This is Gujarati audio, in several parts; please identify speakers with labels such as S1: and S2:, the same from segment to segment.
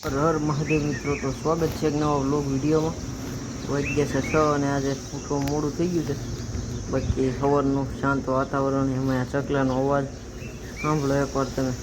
S1: હર હર મહાદેવ મિત્રો, તો સ્વાગત છે એક નવા વ્લોગ વિડીયોમાં. વાગ્યા છે 6 અને આજે થોડું મોડું થઈ ગયું છે. બાકી સવારનું શાંત વાતાવરણ, એમાં ચકલાનો અવાજ સાંભળો એકવાર તમે.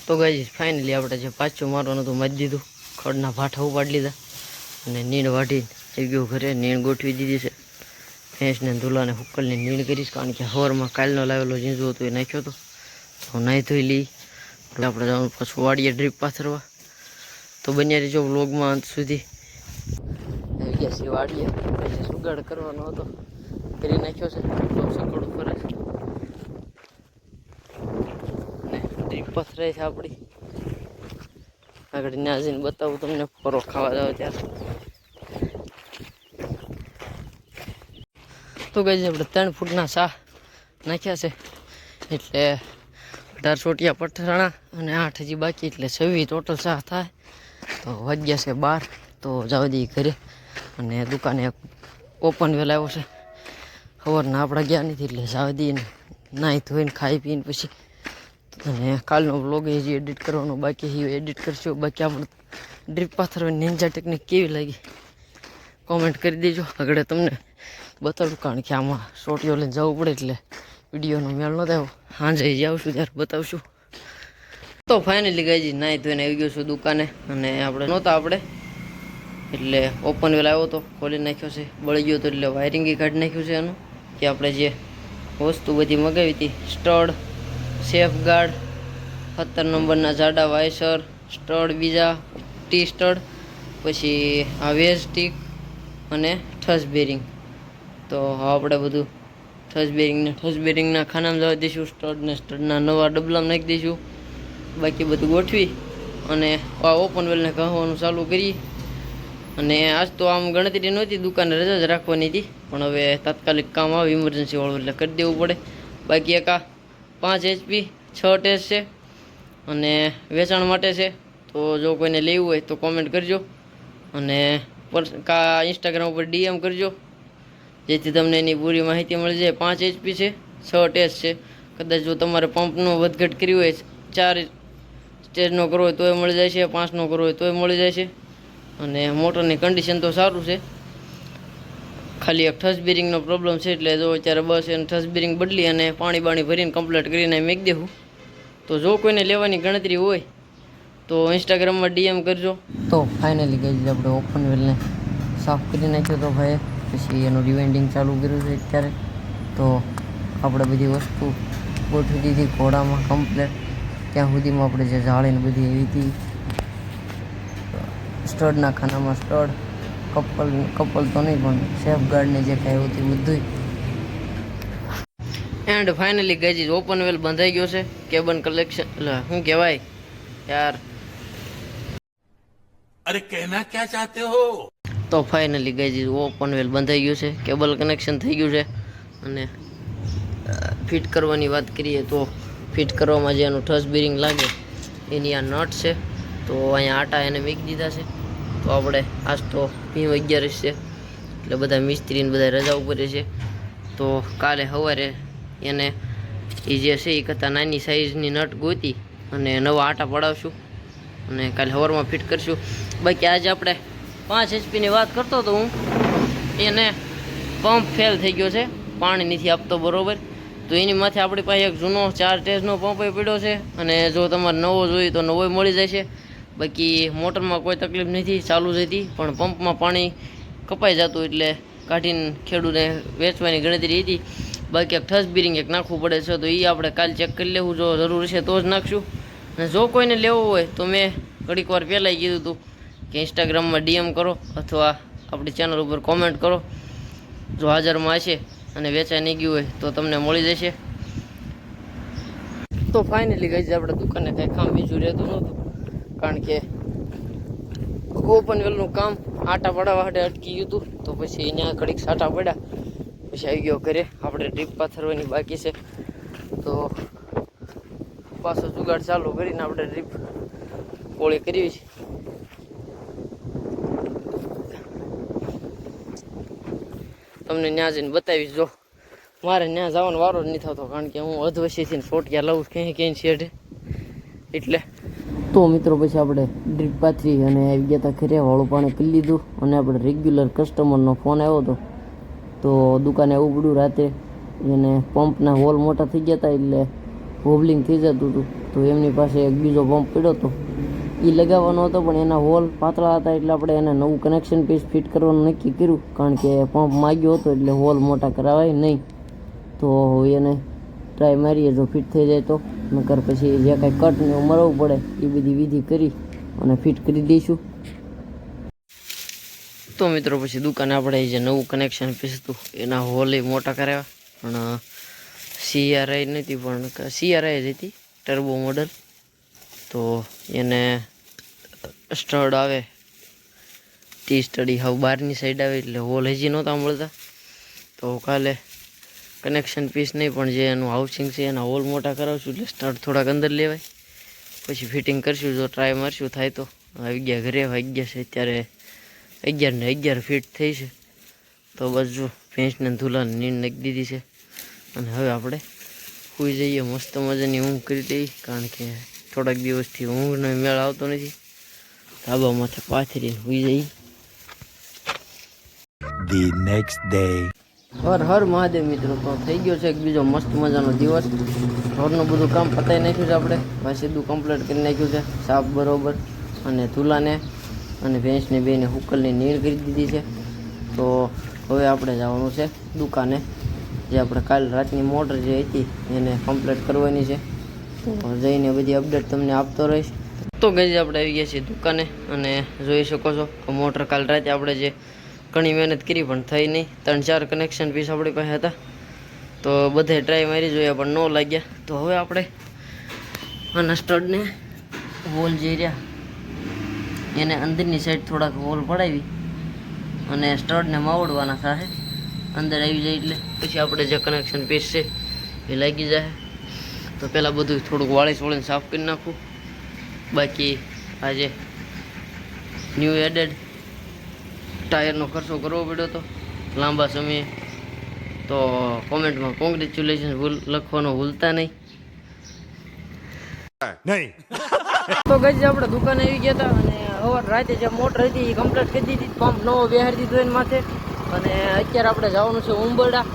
S1: તો ગાઈસ ફાઇનલી આપણે જે પાછું મારવાનું હતું મારી દીધું. ખડના ભાઠા ઉપાડી લીધા અને નીણ વાઢી થઈ ગયું ઘરે. નીણ ગોઠવી દીધી છે. ભેંસને ધૂલાને હુક્કલની નીણ કરીશ, કારણ કે હવારમાં કાલનો લાવેલો ઝીંઝો હતો એ નાખ્યો હતો. તો નાહી ધોઈ લઈ આપણે જવાનું પાછું વાડીએ ડ્રીપ પાથરવા. તો બન્યા રહીજો વ્લોગમાં અંત સુધી. આવી ગયા છે વાડીએ. પછી સુગાડ કરવાનો હતો કરી નાખ્યો છે. સકડું ફરે છે, ડ્રીપ પથરાય છે આપણી. આગળ ત્યાં જઈને બતાવું તમને, ફરો ખાવા જાવ ત્યારે. તો ગઈ આપણે 3 ફૂટના સા નાખ્યા છે, એટલે 18 ચોટિયા પઠરાણા અને 8 હજી બાકી, એટલે 26 ટોટલ સા થાય. તો વાગ્યા છે 12. તો જવા દઈએ ઘરે. અને દુકાને ઓપન વેલ આવ્યો છે. સવારના આપણા ગયા નથી, એટલે જવા દઈએ ને નાહી ધોઈને ખાઈ પીને પછી. અને કાલનો વ્લોગ હજી એડિટ કરવાનો બાકી છે, એડિટ કરશું. બાકી આપણે ડ્રીપ પાથરવાની નિંજા ટેકનિક કેવી લાગી કોમેન્ટ કરી દેજો. આગળ તમને બતાવું, કારણ કે આમાં શોર્ટીઓ લઈને જવું પડે, એટલે વિડીયોનો મેળ ન થાય. સાંજે જાવશું ત્યારે બતાવશું. તો ફાઇનલી ગાઈજી નાહી ધોઈને આવી ગયો છું દુકાને. અને આપણે નહોતા એટલે ઓપન વેલ આવ્યો તો ખોલી નાખ્યો છે. બળી ગયો હતો એટલે વાયરિંગ કાઢી નાખ્યું છે એનું. કે આપણે જે વસ્તુ બધી મગાવી હતી, સ્ટડ, સેફ ગાર્ડ, 17 નંબરના જાડા વાયસર, સ્ટડ બીજા, ટી સ્ટડ, પછી આ વેજ સ્ટીક અને ઠસ બેરિંગ. તો આપણે બધું ઠસ બેરિંગના ખાનામાં જવા દઈશું. સ્ટડના નવા ડબલામાં નાખી દઈશું. બાકી બધું ગોઠવી અને આ ઓપન વેલને કહવાનું ચાલુ કરીએ. અને આજ તો આમ ગણતરી નહોતી, દુકાને રજા જ રાખવાની હતી, પણ હવે તાત્કાલિક કામ આવે ઇમરજન્સી વાળું એટલે કરી દેવું પડે. બાકી એક આ 5 HP 6 ટેસ્ટ છે અને વેચાણ માટે છે. તો જો કોઈને લેવું હોય તો કોમેન્ટ કરજો અને ઇન્સ્ટાગ્રામ ઉપર DM કરજો, જેથી તમને એની પૂરી માહિતી મળી જાય. 5 HP છે, 6 ટેસ્ટ છે. કદાચ જો તમારે પંપનો વધઘટ કર્યું હોય, 4 સ્ટેજનો કરવો હોય તોય મળી જાય છે, 5નો કરવો હોય તોય મળી જાય છે. અને મોટરની કન્ડિશન તો સારું છે, ખાલી એક ઠસ બેરિંગનો પ્રોબ્લેમ છે. એટલે જો અત્યારે બસ એને ઠસ બેરિંગ બદલી અને પાણી ભરીને કમ્પ્લીટ કરીને મેક દેવું. તો જો કોઈને લેવાની ગણતરી હોય તો ઇન્સ્ટાગ્રામમાં DM કરજો. તો ફાઇનલી ગઈ આપણે ઓપન વેલને સાફ કરી નાખ્યો તો ભાઈ. પછી એનું રિવાઇન્ડિંગ ચાલુ કર્યું છે અત્યારે. તો આપણે બધી વસ્તુ ગોઠવી દીધી ઘોડામાં કમ્પ્લેટ. ત્યાં સુધીમાં આપણે જે જાળીને બધી એવી હતી, સ્ટડના ખાનામાં સ્ટડ, કપલ તો નહીં પણ સેફ ગાર્ડને જે કાંઈ હતું બધું. એન્ડ ફાઇનલી ગઈ ઓપન વેલ બંધાઈ ગયો છે. કેબન કલેક્શન, એટલે શું કહેવાય યાર,
S2: અરે કહેના ક્યા ચાહતે હો.
S1: તો ફાઇનલી ગઈ ઓપન વેલ બંધાઈ ગયું છે, કેબલ કનેક્શન થઈ ગયું છે. અને ફિટ કરવાની વાત કરીએ તો ફિટ કરવામાં જે એનું ઠસ બેરિંગ લાગે એની આ નટ છે. તો અહીંયા આટા એને મૂકી દીધા છે. તો આપણે આજ તો ભીમ 11 છે, એટલે બધા મિસ્ત્રીને બધા રજા ઉપર છે. તો કાલે સવારે એને એ જે છે એ કરતાં નાની સાઈઝની નટ ગોતી અને નવા આટા પડાવશું અને કાલે સવારમાં ફિટ કરશું. બાકી આજે આપણે 5 HPની વાત કરતો હતો હું, એને પંપ ફેલ થઈ ગયો છે, પાણી નથી આપતો બરાબર. તો એની માથે આપણી પાસે એક જૂનો 4 ટેસ્ટનો પંપ પડ્યો છે. અને જો તમારે નવો જોઈએ તો નવો મળી જાય છે. બાકી મોટરમાં કોઈ તકલીફ નથી, ચાલુ જ હતી, પણ પંપમાં પાણી કપાઈ જતું એટલે કાઢીને ખેડૂતને વેચવાની ગણતરી હતી. બાકી એક ઠસ બેરિંગ એક નાખવું પડે છે, તો એ આપણે કાલ ચેક કરી લેવું. જો જરૂર છે તો જ નાખશું. અને જો કોઈને લેવું હોય તો મેં ઘડીક વાર પહેલાં કીધું હતું કે ઇન્સ્ટાગ્રામમાં DM કરો અથવા આપણી ચેનલ ઉપર કોમેન્ટ કરો. જો હાજરમાં હશે અને વેચાઈ નહીં ગયું હોય તો તમને મળી જશે. તો ફાઇનલી ગઈ આપણે દુકાને કાંઈ કામ બીજું રહેતું નહોતું, કારણ કે ઓપન વેલનું કામ આટા પડાવવા માટે અટકી ગયું હતું. તો પછી અહીંયા ઘડીક સાટા પડ્યા, પછી આવી ગયો ઘરે. આપણે ડ્રીપ પાથરવાની બાકી છે, તો પાછો જુગાડ ચાલુ કરીને આપણે ડ્રીપ પોળી કરવી છે. તમને ત્યાં જઈને બતાવીશ. જો મારે ત્યાં જવાનો વારો જ નહીં થતો, કારણ કે હું અધવશીથી સોટિયા લઉં ક્યાંય શેઠે એટલે. તો મિત્રો પછી આપણે ડ્રીપ પાથરી અને આવી ગયા હતા ઘરે. વાળું પાણી પી લીધું અને આપણે રેગ્યુલર કસ્ટમરનો ફોન આવ્યો હતો. તો દુકાને એવું પડ્યું રાતે એને પંપના હોલ મોટા થઈ ગયા હતા, એટલે હોબલિંગ થઈ જતું હતું. તો એમની પાસે એક બીજો પંપ પડ્યો હતો, એ લગાવવાનો હતો, પણ એના હોલ પાતળા હતા, એટલે આપણે એને નવું કનેક્શન પીસ ફિટ કરવાનું નક્કી કર્યું, કારણ કે પંપ માગ્યો હતો એટલે હોલ મોટા કરાવાય નહીં. તો એને ટ્રાય મારીએ, જો ફિટ થઈ જાય તો, નકર પછી જે કાંઈ કટ ને મરવું પડે એ બધી વિધિ કરી અને ફિટ કરી દઈશું. તો મિત્રો પછી દુકાને આપણે જે નવું કનેક્શન પીસ હતું એના હોલ મોટા કરાવ્યા, પણ CRI નથી, પણ CRI જ હતી ટર્બો મોડલ. તો એને સ્ટડ આવે, ટી સ્ટડી હાવ બહારની સાઈડ આવે, એટલે હોલ હજી નહોતા મળતા. તો કાલે કનેક્શન પીસ નહીં, પણ જે એનું હાઉસિંગ છે એના હોલ મોટા કરાવશું, એટલે સ્ટડ થોડાક અંદર લેવાય, પછી ફિટિંગ કરશું. જો ટ્રાય મારશું થાય તો. આવી ગયા ઘરે, વાગ્યા છે અત્યારે 11 ને 11 ફીટ થઈ છે. તો બસ જો ભેંસને ધૂલાને નીંદ નાખી દીધી છે, અને હવે આપણે સૂઈ જઈએ. મસ્ત મજાની ઊંઘ કરી દઈએ, કારણ કે થોડાક દિવસથી ઊંઘનો મેળ આવતો નથી. ધાબા માથે પાથરીને સૂઈ જઈએ.
S3: The next day.
S1: Har Har Mahadev મિત્રો. તો થઈ ગયો છે એક બીજો મસ્ત મજાનો દિવસ. ઘરનું બધું કામ પતાવી નાખ્યું છે આપણે, ભાઈ સીધું કમ્પ્લીટ કરી નાખ્યું છે, સાફ બરોબર, અને ધૂલાને અને ભેંસને બેને હુકલની નીણ કરી દીધી છે. તો હવે આપણે જવાનું છે દુકાને, જે આપણે કાલ રાતની મોટર જે હતી એને કમ્પ્લીટ કરવાની છે. તો જઈને બધી અપડેટ તમને આપતો રહીશ. તો ગઈ આપણે આવી ગયા છીએ દુકાને, અને જોઈ શકો છો કે મોટર કાલ રાતે આપણે જે ઘણી મહેનત કરી પણ થઈ નહીં. 3-4 કનેક્શન પીસ આપણી પાસે હતા, તો બધે ટ્રાય મારી જોયા પણ ન લાગ્યા. તો હવે આપણે આના સ્ટડને હોલ જે રહ્યા એને અંદરની સાઈડ થોડાક હોલ પડાવી અને સ્ટડને માવડવાના થાય, અંદર આવી જાય એટલે પછી આપણે જે કનેક્શન પીસ છે એ લાગી જાય. તો પહેલાં બધું થોડુંક વાળીને સાફ કરી નાખું. બાકી આજે ન્યૂ એડેડ ટાયરનો ખર્ચો કરવો પડ્યો હતો લાંબા સમયે. તો કોમેન્ટમાં કોંગ્રેચ્યુલેશન લખવાનું ભૂલતા નહીં. તો ગઈ આપણે દુકાને આવી ગયા હતા, અને હવે રાતે જે મોટર હતી એ કમ્પ્લીટ કરી દીધી, પંપ નવો બેહાડી દીધો એની માથે. અને અત્યારે આપણે જવાનું છે ઉંબરડા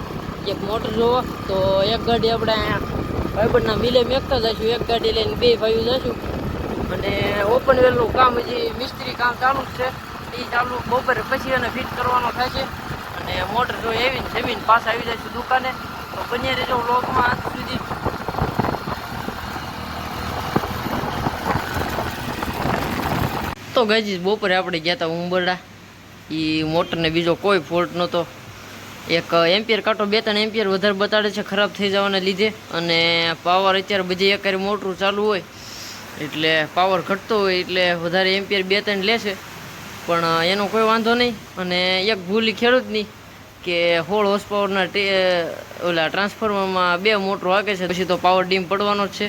S1: એક મોટર જોવા. તો એક ગાડી આપણે અહીંયા ભાઈબંધના મિલે મેકતા જઈશું, એક ગાડી લઈને 2 ભાઈઓ જઈશું. અને ઓપન વેલનું કામ હજી મિસ્ત્રી કામ ચાલુ જ છે, એ ચાલુ બપોરે પછી એને ફિટ કરવાનો થાય છે. અને મોટર જો એવી જમીન પાછા આવી જઈશું દુકાને. તો બન્યા રહેજો વ્લોગમાં આજ સુધી. તો ગઈ બપોરે આપણે ગયા હતા ઉંબરડા. એ મોટરને બીજો કોઈ ફોલ્ટ નહોતો. એક એમ્પિયર કાંટો 2-3 એમ્પિયર વધારે બતાડે છે ખરાબ થઈ જવાને લીધે, અને પાવર અત્યારે બધી એક મોટરું ચાલુ હોય એટલે પાવર ઘટતો હોય એટલે વધારે એમ્પિયર 2-3 લે છે, પણ એનો કોઈ વાંધો નહીં. અને એક ભૂલી ખેડૂતની કે 16 હોર્સ પાવરના ઓલા ટ્રાન્સફોર્મરમાં 2 મોટરો વાગે છે, પછી તો પાવર ડીમ પડવાનો જ છે.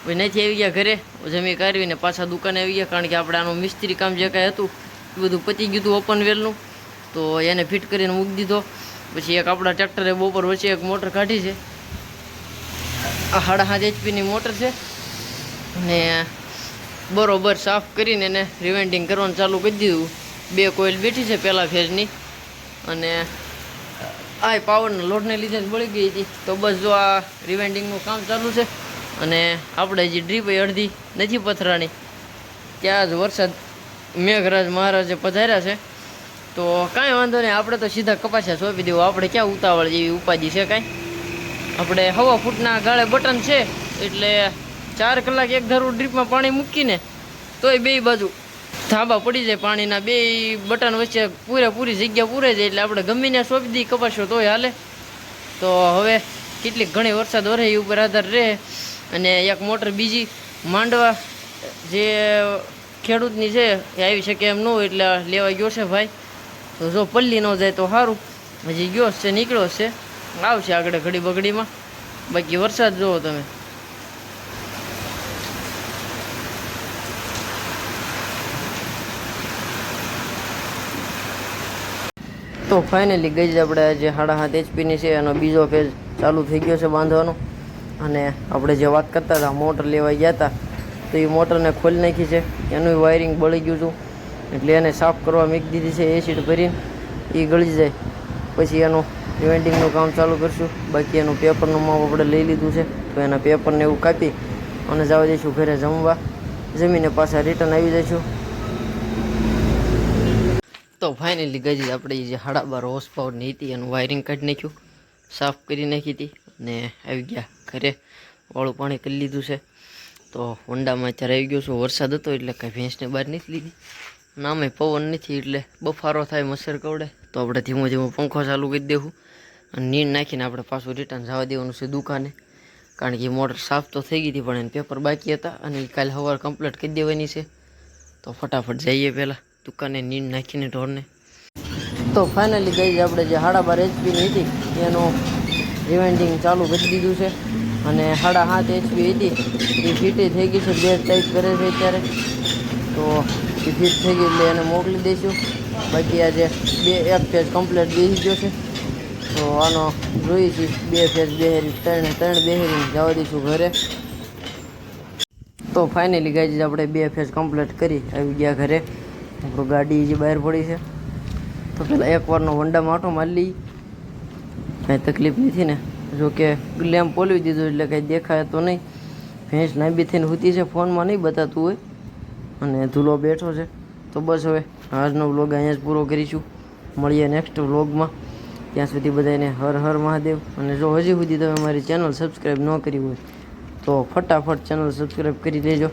S1: પછી નથી આવી ગયા ઘરે, જમી કાઢવીને પાછા દુકાને આવી ગયા, કારણ કે આપણે આનું મિસ્ત્રી કામ જે કાંઈ હતું એ બધું પતી ગયું હતું ઓપન વેલનું. તો એને ફિટ કરીને મૂકી દીધો. પછી એક આપણા ટ્રેક્ટરે બપોર વચ્ચે એક મોટર કાઢી છે, આ 7.5 HP મોટર છે, અને બરોબર સાફ કરીને એને રિવેન્ડિંગ કરવાનું ચાલુ કરી દીધું. 2 કોઇલ બેઠી છે પહેલાં ફેઝની, અને આ પાવરના લોડને લીધે જ બળી ગઈ હતી. તો બસ જો આ રિવેન્ડિંગનું કામ ચાલુ છે, અને આપણે જે ડ્રીપ અડધી નથી પથરાણી, ત્યાં જ વરસાદ મેઘરાજ મહારાજે પધાર્યા છે. તો કાંઈ વાંધો નહીં, આપણે તો સીધા કપાસિયા સોંપી દેવું. આપણે ક્યાં ઉતાવળ જેવી ઉપાધિ છે કાંઈ. આપણે 1.5 ફૂટના ગાળે બટન છે, એટલે 4 કલાક એક ધારું ડ્રીપમાં પાણી મૂકીને તોય 2 બાજુ ધાબા પડી જાય પાણીના. 2 બટન વચ્ચે પૂરેપૂરી જગ્યા પૂરાઈ જાય, એટલે આપણે ગમીને સોંપી દઈએ કપાસ્યો તોય હાલે. તો હવે કેટલીક ઘણી વરસાદ વરે એ ઉપર આધાર રહે, અને એક મોટર બીજી માંડવા જે ખેડૂતની છે એ આવી શકે એમ ન હોય એટલે લેવા ગયો છે ભાઈ. તો જો પલ્લી ન જાય તો સારું, હજી ગયો છે, નીકળ્યો છે, આવશે આગળ ઘડી બગડીમાં. બાકી વરસાદ જુઓ તમે. તો ફાઇનલી ગઈ જ આપણે જે 7.5 HP છે એનો બીજો ફેઝ ચાલુ થઈ ગયો છે બાંધવાનો. અને આપણે જે વાત કરતા હતા મોટર લેવા ગયા હતા તો એ મોટરને ખોલી નાખી છે, એનું વાયરિંગ બળી ગયું હતું એટલે એને સાફ કરવા મૂકી દીધી છે એસિડ ભરીને. એ ગળી જાય પછી એનું રિવેન્ડિંગનું કામ ચાલુ કરશું. બાકી એનું પેપરનું માપ આપણે લઈ લીધું છે તો એના પેપરને એવું કાપી અને જવા દઈશું ઘરે જમવા. જમીને પાછા રિટર્ન આવી જઈશું. તો ફાઇનલી ગઈ આપણે જે 12.5 હોર્સ પાવરની હતી એનું વાયરિંગ કાઢી નાખ્યું, સાફ કરી નાખી હતી ને આવી ગયા ઘરે. વાળું પાણી કરી લીધું છે. તો હોન્ડામાં અત્યારે આવી ગયો છું. વરસાદ હતો એટલે કાંઈ ભેંસને બહાર નથી લીધી, નામે પવન નથી એટલે બફારો થાય, મચ્છર કવડે. તો આપણે ધીમો ધીમો પંખો ચાલુ કરી દેવું અને નીર નાખીને આપણે પાછું રિટર્ન જવા દેવાનું છે દુકાને. કારણ કે મોટર સાફ તો થઈ ગઈ હતી પણ એને પેપર બાકી હતા અને એ કાલે સવારે કમ્પ્લીટ કરી દેવાની છે. તો ફટાફટ જઈએ પહેલાં દુકાને નીર નાખીને ઢોરને. તો ફાઇનલી ગઈ આપણે જે 12.5 HPની હતી એનું રિવાઇન્ડિંગ ચાલુ કરી દીધું છે અને 7.5 HP હતી એ ફીટી થઈ ગઈ છે. 2 ટાઈપ કરે છે અત્યારે. તો એ ફિટ થઈ ગઈ એટલે એને મોકલી દઈશું. બાકી આજે એક ફેઝ કમ્પ્લીટ બેસી ગયો છે તો આનો જોઈએ છીએ 2 ફેઝ બેહેરી 3 બેહેરીને જવા દઈશું ઘરે. તો ફાઇનલી ગાઈઝ આપણે 2 ફેઝ કમ્પ્લીટ કરી આવી ગયા ઘરે. આપણું ગાડી જે બહાર પડી છે તો પહેલાં એકવારનો હોન્ડામાં આંટો મારી લઈ, કાંઈ તકલીફ નથી ને. જો કે લેમ્પ પોલવી દીધું એટલે કાંઈ દેખાય તો નહીં. ભેંસ લાંબી થઈને સૂતી છે, ફોનમાં નહીં બતાતું હોય અને ધૂલો બેઠો છે. તો બસ હવે આજનો વ્લોગ અહીંયા જ પૂરો કરીશું. મળીએ નેક્સ્ટ વ્લોગમાં. ત્યાં સુધી બધાને હર હર મહાદેવ. અને જો હજી સુધી તમે મારી ચેનલ સબસ્ક્રાઈબ ન કરી હોય તો ફટાફટ ચેનલ સબસ્ક્રાઈબ કરી લેજો.